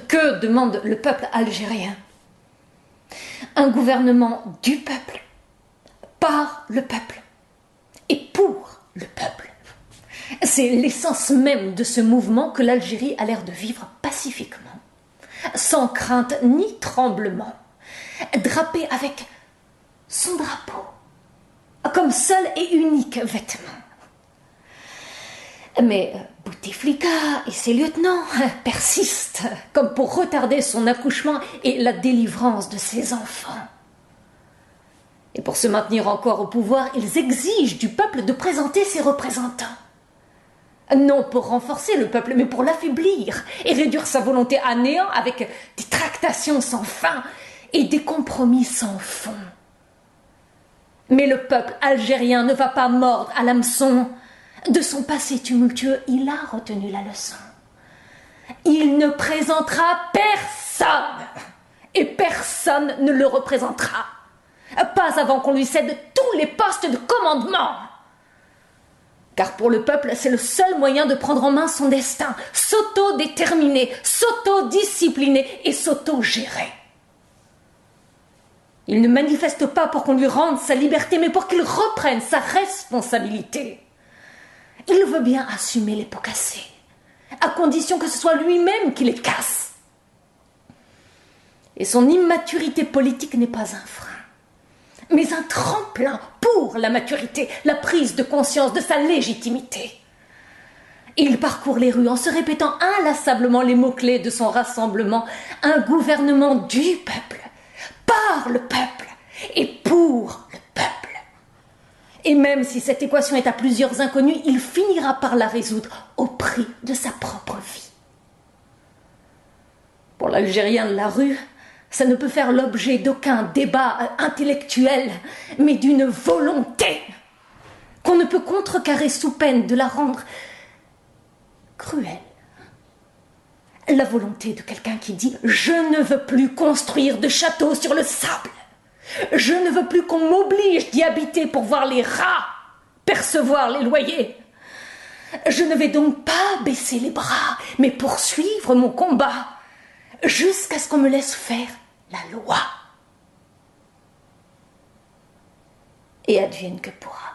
Que demande le peuple algérien? Un gouvernement du peuple, par le peuple et pour le peuple. C'est l'essence même de ce mouvement que l'Algérie a l'air de vivre pacifiquement, sans crainte ni tremblement, drapée avec son drapeau, comme seul et unique vêtement. Mais Bouteflika et ses lieutenants persistent, comme pour retarder son accouchement et la délivrance de ses enfants. Et pour se maintenir encore au pouvoir, ils exigent du peuple de présenter ses représentants. Non pour renforcer le peuple, mais pour l'affaiblir et réduire sa volonté à néant avec des tractations sans fin et des compromis sans fond. Mais le peuple algérien ne va pas mordre à l'hameçon. De son passé tumultueux, il a retenu la leçon. Il ne présentera personne, et personne ne le représentera. Pas avant qu'on lui cède tous les postes de commandement. Car pour le peuple, c'est le seul moyen de prendre en main son destin, s'auto-déterminer, s'auto-discipliner et s'auto-gérer. Il ne manifeste pas pour qu'on lui rende sa liberté, mais pour qu'il reprenne sa responsabilité. Il veut bien assumer les pots cassés, à condition que ce soit lui-même qui les casse. Et son immaturité politique n'est pas un frein, mais un tremplin pour la maturité, la prise de conscience de sa légitimité. Il parcourt les rues en se répétant inlassablement les mots-clés de son rassemblement, un gouvernement du peuple, par le peuple et pour le peuple. Et même si cette équation est à plusieurs inconnus, il finira par la résoudre au prix de sa propre vie. Pour l'Algérien de la rue, ça ne peut faire l'objet d'aucun débat intellectuel, mais d'une volonté qu'on ne peut contrecarrer sous peine de la rendre cruelle. La volonté de quelqu'un qui dit « Je ne veux plus construire de château sur le sable. Je ne veux plus qu'on m'oblige d'y habiter pour voir les rats percevoir les loyers. Je ne vais donc pas baisser les bras, mais poursuivre mon combat jusqu'à ce qu'on me laisse faire la loi. Et advienne que pourra.